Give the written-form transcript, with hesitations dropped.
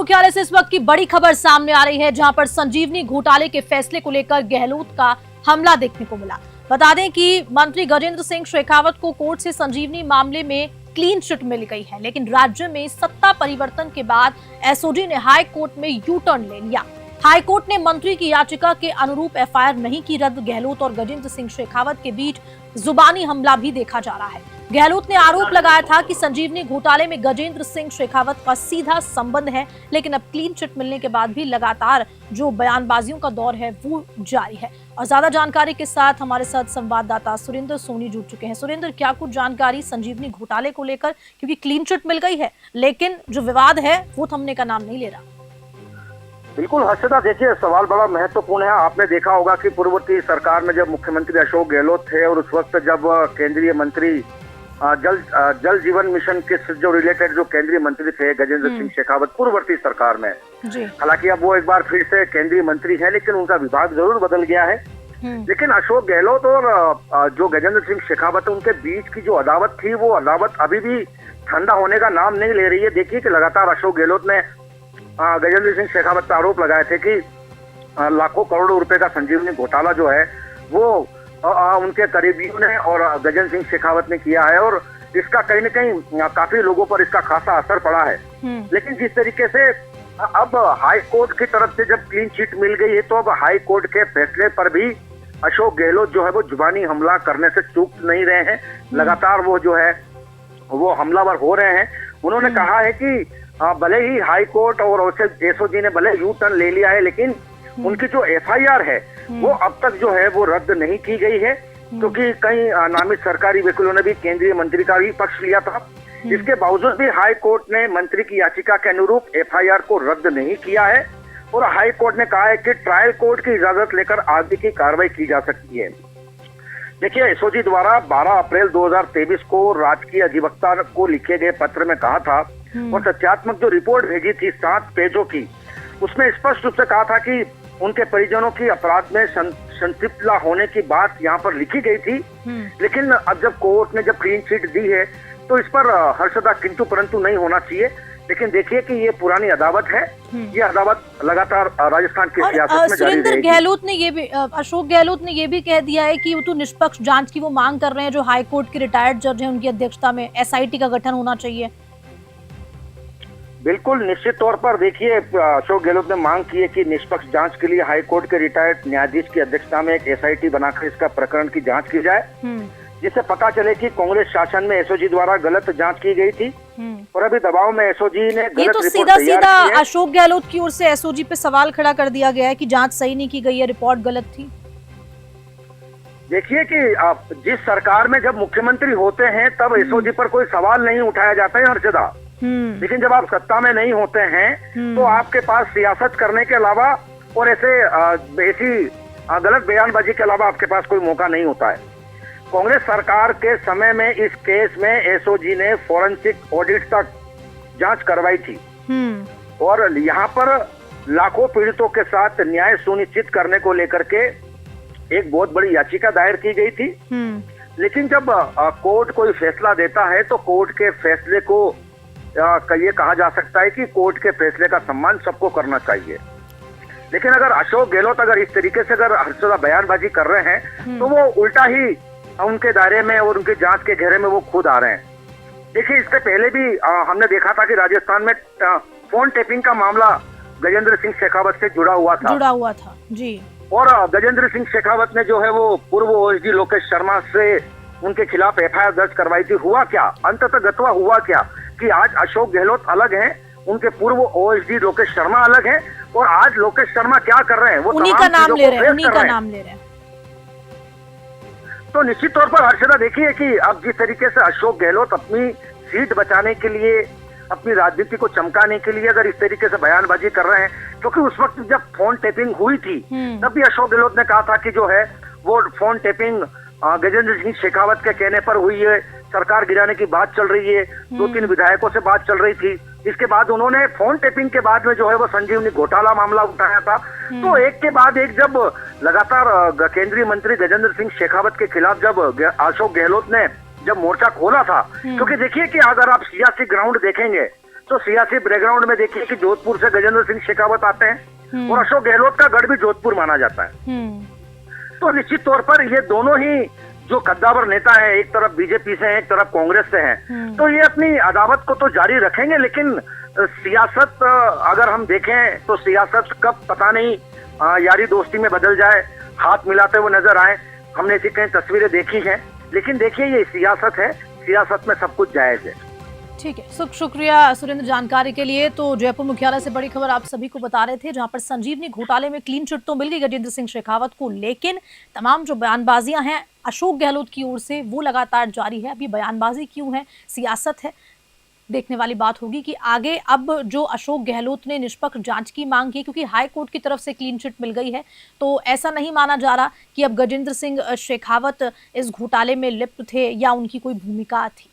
मुख्यालय से इस वक्त की बड़ी खबर सामने आ रही है, जहां पर संजीवनी घोटाले के फैसले को लेकर गहलोत का हमला देखने को मिला। बता दें कि मंत्री गजेंद्र सिंह शेखावत को कोर्ट से संजीवनी मामले में क्लीन चिट मिल गई है, लेकिन राज्य में सत्ता परिवर्तन के बाद एसओजी ने हाई कोर्ट में यू टर्न ले लिया। हाई कोर्ट ने मंत्री की याचिका के अनुरूप एफआईआर नहीं की रद्द। गहलोत और गजेंद्र सिंह शेखावत के बीच जुबानी हमला भी देखा जा रहा है। गहलोत ने आरोप लगाया था कि संजीवनी घोटाले में गजेंद्र सिंह शेखावत का सीधा संबंध है, लेकिन अब क्लीन चिट मिलने के बाद भी लगातार जो बयानबाजियों का दौर है वो जारी है। और ज्यादा जानकारी के साथ हमारे साथ संवाददाता सुरेंद्र सोनी जुड़ चुके हैं। सुरेंद्र, क्या कुछ जानकारी संजीवनी घोटाले को लेकर, क्योंकि क्लीन चिट मिल गई है लेकिन जो विवाद है वो थमने का नाम नहीं ले रहा। बिल्कुल हर्षदा, देखिए सवाल बड़ा महत्वपूर्ण है। आपने देखा होगा कि पूर्ववर्ती सरकार में जब मुख्यमंत्री अशोक गहलोत थे और उस वक्त जब केंद्रीय मंत्री जल जीवन मिशन के जो रिलेटेड जो केंद्रीय मंत्री थे गजेंद्र सिंह शेखावत पूर्ववर्ती सरकार में, हालांकि अब वो एक बार फिर से केंद्रीय मंत्री है लेकिन उनका विभाग जरूर बदल गया है। लेकिन अशोक गहलोत और जो गजेंद्र सिंह शेखावत उनके बीच की जो अदावत थी वो अदावत अभी भी ठंडा होने का नाम नहीं ले रही है। देखिए कि लगातार अशोक गहलोत ने गजेंद्र सिंह शेखावत पर आरोप लगाए थे कि लाखों करोड़ों रुपए का संजीवनी घोटाला जो है वो उनके करीबियों ने और गजेंद्र सिंह शेखावत ने किया है और इसका कहीं न कहीं काफी लोगों पर इसका खासा असर पड़ा है। लेकिन जिस तरीके से अब हाई कोर्ट की तरफ से जब क्लीन चिट मिल गई है तो अब हाई कोर्ट के फैसले पर भी अशोक गहलोत जो है वो जुबानी हमला करने से चूक नहीं रहे हैं। लगातार वो जो है वो हमलावर हो रहे हैं। उन्होंने कहा है कि भले ही हाई कोर्ट और एसओजी ने भले यू टर्न ले लिया है, लेकिन उनकी जो एफआईआर है वो अब तक जो है वो रद्द नहीं की गई है, क्योंकि कई नामित सरकारी वकीलों ने भी केंद्रीय मंत्री का भी पक्ष लिया था। इसके बावजूद भी हाई कोर्ट ने मंत्री की याचिका के अनुरूप एफआईआर को रद्द नहीं किया है और हाई कोर्ट ने कहा है कि ट्रायल कोर्ट की इजाजत लेकर आगे की कार्रवाई की जा सकती है। देखिए, एसओजी द्वारा 12 अप्रैल 2023 को राजकीय अधिवक्ता को लिखे गए पत्र में कहा था और तथ्यात्मक जो रिपोर्ट भेजी थी 7 पेजों की, उसमें स्पष्ट रूप से कहा था कि उनके परिजनों की अपराध में संतृप्त होने की बात यहाँ पर लिखी गई थी। लेकिन अब जब कोर्ट ने जब क्लीन चिट दी है तो इस पर हर्षदा किंतु परंतु नहीं होना चाहिए। लेकिन देखिए कि ये पुरानी अदावत है, ये अदावत लगातार राजस्थान की सियासत में जारी रहेगी। गहलोत ने ये भी अशोक गहलोत ने ये भी कह दिया है कि वो तो निष्पक्ष जांच की वो मांग कर रहे हैं, जो हाई कोर्ट के रिटायर्ड जज हैं उनकी अध्यक्षता में एसआईटी का गठन होना चाहिए। बिल्कुल निश्चित तौर पर देखिए, अशोक गहलोत ने मांग की है कि निष्पक्ष जांच के लिए हाई कोर्ट के रिटायर्ड न्यायाधीश की अध्यक्षता में एक एसआईटी बनाकर इसका प्रकरण की जांच की जाए, जिससे पता चले कि कांग्रेस शासन में एसओजी द्वारा गलत जांच की गई थी और अभी दबाव में एसओजी ने गलत रिपोर्ट सीधा सीधा अशोक गहलोत की ओर से एसओजी पे सवाल खड़ा कर दिया गया है कि जांच सही नहीं की गई है, रिपोर्ट गलत थी। देखिए कि जिस सरकार में जब मुख्यमंत्री होते हैं तब एसओजी पर कोई सवाल नहीं उठाया जाता है हर्षदा, लेकिन जब आप सत्ता में नहीं होते हैं तो आपके पास सियासत करने के अलावा और ऐसी गलत बयानबाजी के अलावा आपके पास कोई मौका नहीं होता है। कांग्रेस सरकार के समय में इस केस में एसओजी ने फॉरेंसिक ऑडिट तक जांच करवाई थी और यहाँ पर लाखों पीड़ितों के साथ न्याय सुनिश्चित करने को लेकर के एक बहुत बड़ी याचिका दायर की गई थी। लेकिन जब कोर्ट कोई फैसला देता है तो कोर्ट के फैसले को ये कहा जा सकता है कि कोर्ट के फैसले का सम्मान सबको करना चाहिए। लेकिन अगर अशोक गहलोत अगर इस तरीके से अगर हर्षदा बयानबाजी कर रहे हैं तो वो उल्टा ही उनके दायरे में और उनकी जांच के घेरे में वो खुद आ रहे हैं। देखिए, इससे पहले भी हमने देखा था कि राजस्थान में फोन टेपिंग का मामला गजेंद्र सिंह शेखावत से जुड़ा हुआ था जी। और गजेंद्र सिंह शेखावत ने जो है वो पूर्व ओएसडी लोकेश शर्मा से उनके खिलाफ एफआईआर दर्ज करवाई थी। हुआ क्या, अंततः गतवा हुआ क्या कि आज अशोक गहलोत अलग हैं, उनके पूर्व ओएसडी लोकेश शर्मा अलग हैं और आज लोकेश शर्मा क्या कर रहे हैं, वो उन्हीं का नाम ले रहे हैं। तो निश्चित तौर पर हर्षदा देखिए कि अब जिस तरीके से अशोक गहलोत अपनी सीट बचाने के लिए, अपनी राजनीति को चमकाने के लिए अगर इस तरीके से बयानबाजी कर रहे हैं, क्योंकि उस वक्त जब फोन टेपिंग हुई थी तब भी अशोक गहलोत ने कहा था कि जो है वो फोन टेपिंग गजेंद्र सिंह शेखावत के कहने पर हुई है, सरकार गिराने की बात चल रही है, 2-3 विधायकों से बात चल रही थी। इसके बाद उन्होंने फोन टेपिंग के बाद में जो है वो संजीवनी घोटाला मामला उठाया था। तो एक के बाद एक जब लगातार केंद्रीय मंत्री गजेंद्र सिंह शेखावत के खिलाफ जब अशोक गहलोत ने जब मोर्चा खोला था, क्योंकि देखिए कि अगर आप सियासी ग्राउंड देखेंगे तो सियासी बैकग्राउंड में देखिए कि जोधपुर से गजेंद्र सिंह शेखावत आते हैं और अशोक गहलोत का गढ़ भी जोधपुर माना जाता है। तो निश्चित तौर पर ये दोनों ही जो कद्दावर नेता है, एक तरफ बीजेपी से है, एक तरफ कांग्रेस से है, तो ये अपनी अदावत को तो जारी रखेंगे, लेकिन सियासत अगर हम देखें तो सियासत कब पता नहीं यारी दोस्ती में बदल जाए, हाथ मिलाते हुए नजर आए। हमने ऐसी कई तस्वीरें देखी हैं, लेकिन देखिए ये सियासत है, सियासत में सब कुछ जायज है। ठीक है, शुक्रिया सुरेंद्र जानकारी के लिए। तो जयपुर मुख्यालय से बड़ी खबर आप सभी को बता रहे थे, जहां पर संजीवनी घोटाले में क्लीन चिट तो मिल गई गजेंद्र सिंह शेखावत को, लेकिन तमाम जो बयानबाजियां हैं अशोक गहलोत की ओर से वो लगातार जारी है। अभी बयानबाजी क्यों है, सियासत है, देखने वाली बात होगी कि आगे अब जो अशोक गहलोत ने निष्पक्ष जांच की मांग की, क्योंकि हाई कोर्ट की तरफ से क्लीन चिट मिल गई है, तो ऐसा नहीं माना जा रहा कि अब गजेंद्र सिंह शेखावत इस घोटाले में लिप्त थे या उनकी कोई भूमिका थी।